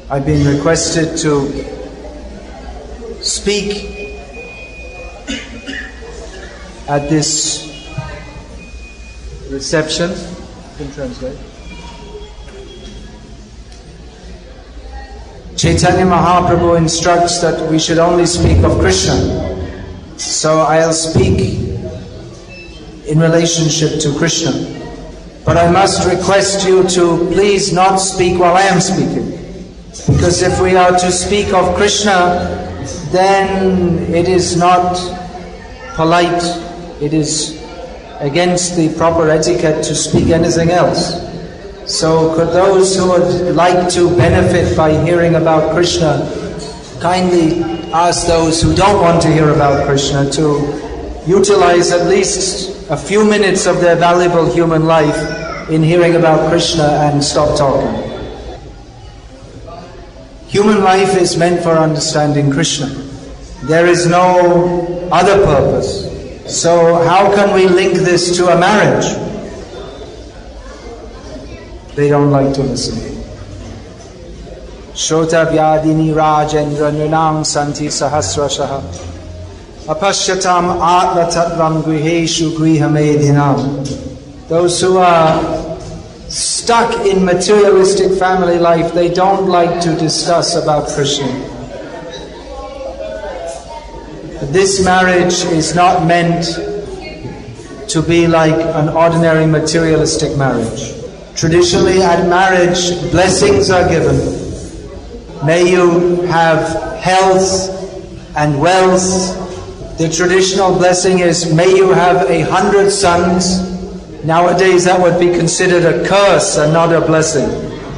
I've been requested to speak at this reception. You can translate. Chaitanya Mahaprabhu instructs that we should only speak of Krishna. So I'll speak in relationship to Krishna. But I must request you to please not speak while I am speaking. Because if we are to speak of Krishna, then it is not polite, it is against the proper etiquette to speak anything else. So could those who would like to benefit by hearing about Krishna kindly ask those who don't want to hear about Krishna to utilize at least a few minutes of their valuable human life in hearing about Krishna and stop talking. Human life is meant for understanding Krishna. There is no other purpose. So how can we link this to a marriage? They don't like to listen. Shota vyadini rajendra nrinam santi sahasrashaha apashyatam atma tattvam griheshu grihamedhinam. Those who are stuck in materialistic family life, they don't like to discuss about Krishna. This marriage is not meant to be like an ordinary materialistic marriage. Traditionally at marriage, blessings are given. May you have health and wealth. The traditional blessing is, may you have 100 sons. Nowadays that would be considered a curse and not a blessing.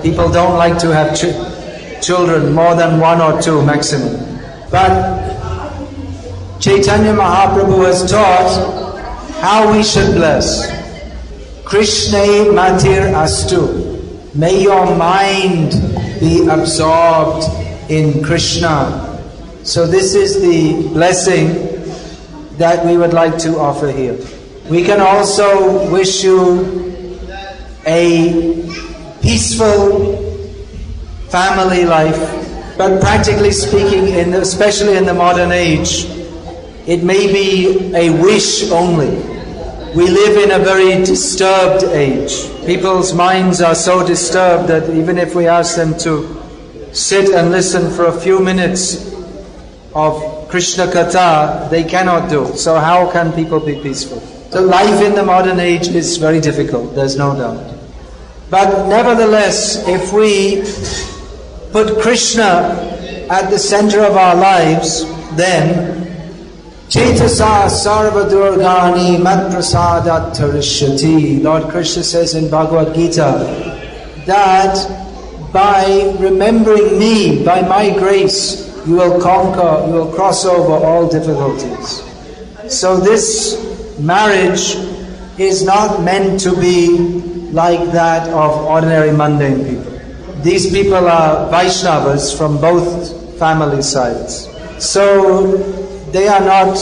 People don't like to have children, more than 1 or 2 maximum. But Chaitanya Mahaprabhu has taught how we should bless. Krishna matir astu. May your mind be absorbed in Krishna. So this is the blessing that we would like to offer here. We can also wish you a peaceful family life, but practically speaking, especially in the modern age, it may be a wish only. We live in a very disturbed age. People's minds are so disturbed that even if we ask them to sit and listen for a few minutes of Krishna Katha, they cannot do. So how can people be peaceful? So life in the modern age is very difficult, there's no doubt. But nevertheless, if we put Krishna at the center of our lives, then Chetasa sarva durgani mat prasadat tarishyati. Lord Krishna says in Bhagavad Gita that by remembering me, by my grace, you will conquer, you will cross over all difficulties. So this marriage is not meant to be like that of ordinary mundane people. These people are Vaishnavas from both family sides. So they are not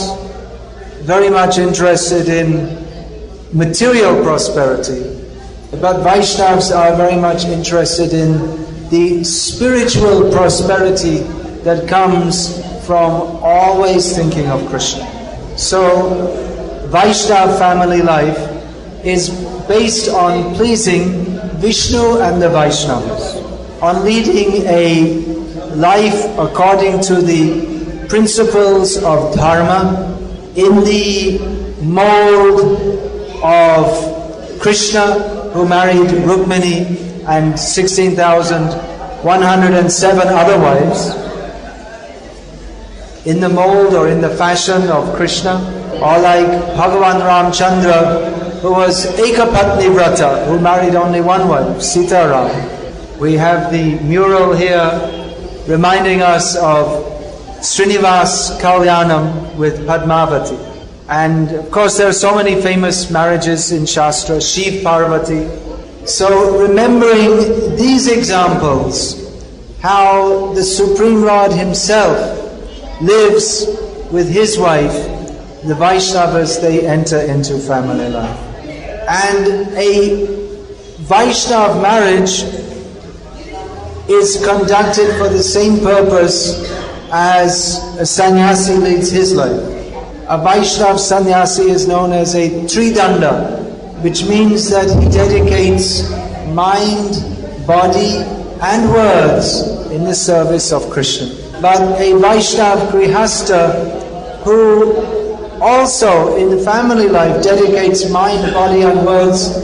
very much interested in material prosperity, but Vaishnavas are very much interested in the spiritual prosperity that comes from always thinking of Krishna. So Vaishnava family life is based on pleasing Vishnu and the Vaishnavas, on leading a life according to the principles of dharma, in the mold of Krishna, who married Rukmini and 16,107 other wives, in the mold or in the fashion of Krishna, or like Bhagavan Ramchandra, who was Ekapatni Vrata, who married only one wife, Sita Ram. We have the mural here reminding us of Srinivas Kalyanam with Padmavati. And of course there are so many famous marriages in Shastra, Shiv Parvati. So remembering these examples, how the Supreme Lord Himself lives with His wife, the Vaishnavas, they enter into family life. And a Vaishnav marriage is conducted for the same purpose as a sannyasi leads his life. A Vaishnava sannyasi is known as a Tridanda, which means that he dedicates mind, body and words in the service of Krishna. But a Vaishnava Grihastha who also in family life dedicates mind, body and words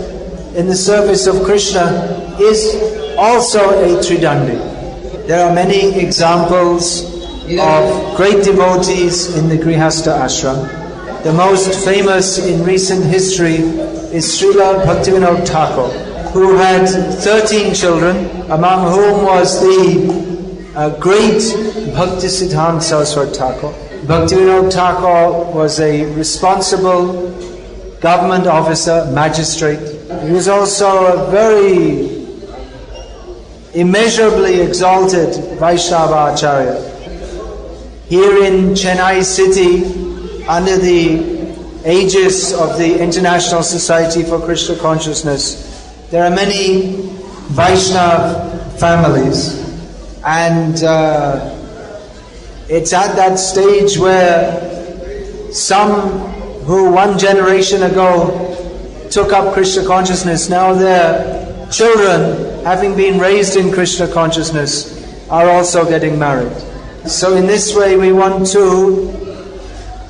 in the service of Krishna is also a Tridandi. There are many examples of great devotees in the Grihastha ashram. The most famous in recent history is Srila Bhaktivinoda Thakur, who had 13 children, among whom was the great Bhaktisiddhanta Saraswati Thakur. Bhaktivinoda Thakur was a responsible government officer, magistrate. He was also a very immeasurably exalted Vaishnava Acharya. Here in Chennai city, under the aegis of the International Society for Krishna Consciousness, there are many Vaishnava families, and it's at that stage where some who one generation ago took up Krishna consciousness, now their children, having been raised in Krishna consciousness, are also getting married. So in this way we want to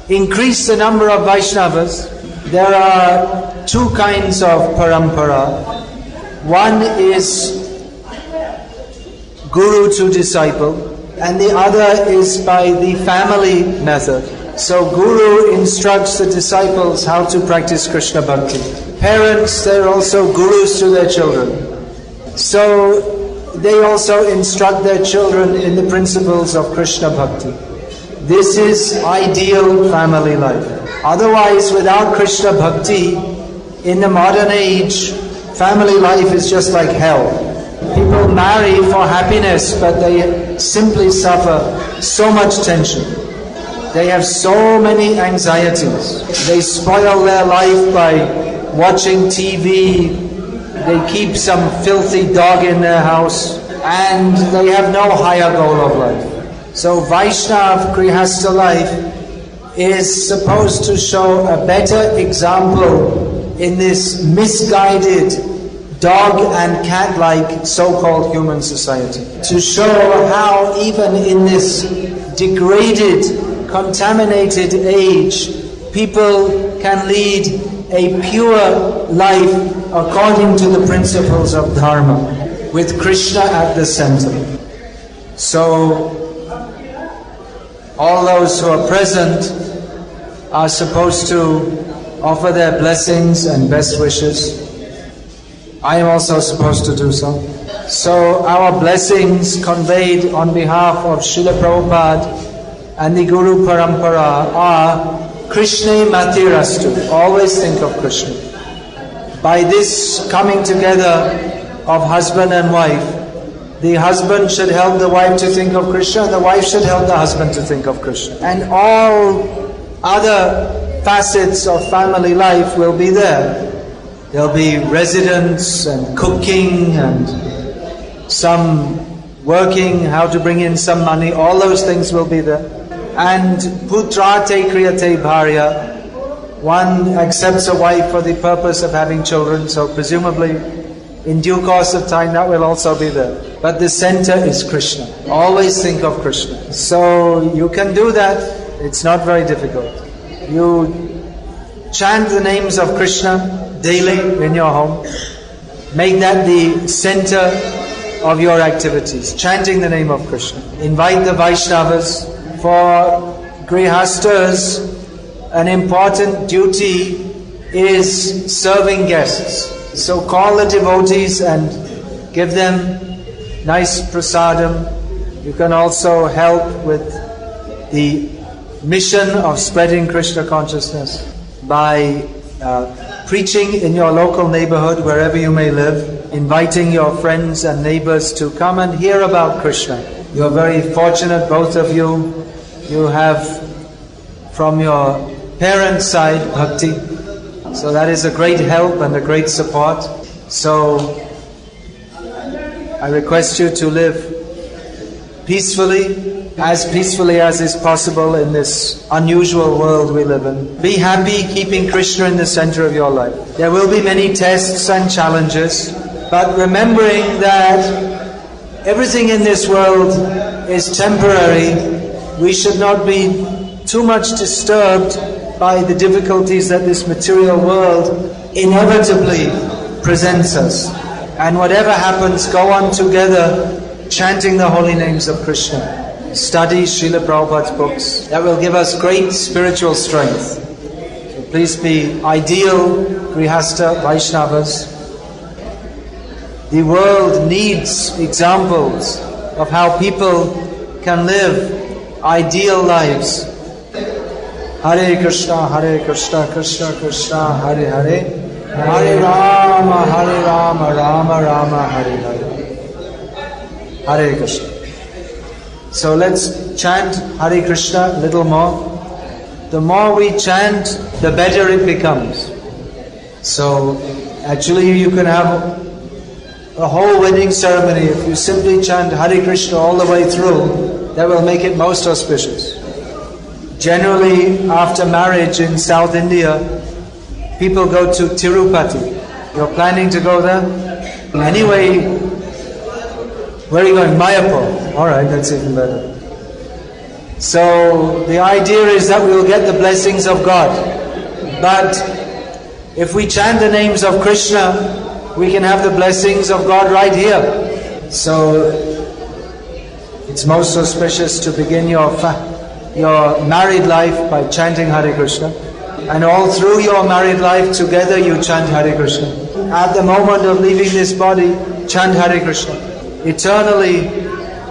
increase the number of Vaishnavas. There are two kinds of parampara. One is guru to disciple, and the other is by the family method. So guru instructs the disciples how to practice Krishna bhakti. Parents, they're also gurus to their children. So they also instruct their children in the principles of Krishna bhakti. This is ideal family life. Otherwise, without Krishna bhakti, in the modern age, family life is just like hell. People marry for happiness, but they simply suffer so much tension. They have so many anxieties. They spoil their life by watching TV. They keep some filthy dog in their house, and they have no higher goal of life. So Vaishnava Grihastha life is supposed to show a better example in this misguided dog and cat-like so-called human society. To show how even in this degraded, contaminated age, people can lead a pure life according to the principles of Dharma, with Krishna at the center. So all those who are present are supposed to offer their blessings and best wishes. I am also supposed to do so. So our blessings conveyed on behalf of Srila Prabhupada and the Guru Parampara are Krishna Matirastu. Always think of Krishna. By this coming together of husband and wife, the husband should help the wife to think of Krishna, and the wife should help the husband to think of Krishna. And all other facets of family life will be there. There'll be residence and cooking and some working, how to bring in some money, all those things will be there. And putrate kriyate bharya, one accepts a wife for the purpose of having children, so presumably in due course of time that will also be there. But the center is Krishna. Always think of Krishna. So you can do that. It's not very difficult. You chant the names of Krishna daily in your home. Make that the center of your activities. Chanting the name of Krishna. Invite the Vaishnavas. For Grihasthas, an important duty is serving guests. So call the devotees and give them nice prasadam. You can also help with the mission of spreading Krishna consciousness by preaching in your local neighborhood, wherever you may live, inviting your friends and neighbors to come and hear about Krishna. You are very fortunate, both of you. You have from your parents' side bhakti. So that is a great help and a great support. So I request you to live peacefully as is possible in this unusual world we live in. Be happy keeping Krishna in the center of your life. There will be many tests and challenges, but remembering that everything in this world is temporary, we should not be too much disturbed by the difficulties that this material world inevitably presents us. And whatever happens, go on together chanting the holy names of Krishna. Study Srila Prabhupada's books. That will give us great spiritual strength. So please be ideal Grihastha Vaishnavas. The world needs examples of how people can live ideal lives. Hare Krishna, Krishna Krishna, Hare Hare, Hare Rama, Rama Rama, Hare Hare. Hare Krishna. So let's chant Hare Krishna a little more. The more we chant, the better it becomes. So actually you can have a whole wedding ceremony if you simply chant Hare Krishna all the way through. That will make it most auspicious. Generally, after marriage in South India, people go to Tirupati. You're planning to go there? Anyway, where are you going? Mayapur. Alright, that's even better. So, the idea is that we will get the blessings of God. But, if we chant the names of Krishna, we can have the blessings of God right here. So, it's most auspicious to begin your married life by chanting Hare Krishna. And all through your married life, together you chant Hare Krishna. At the moment of leaving this body, chant Hare Krishna. Eternally,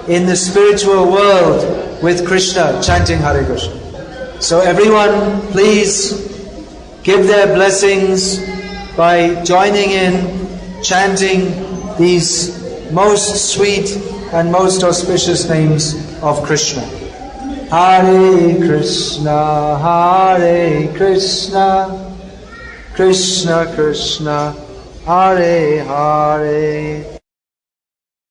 in the spiritual world, with Krishna, chanting Hare Krishna. So everyone, please give their blessings by joining in, chanting these most sweet and most auspicious names of Krishna. Hare Krishna, Krishna Krishna, Hare Hare.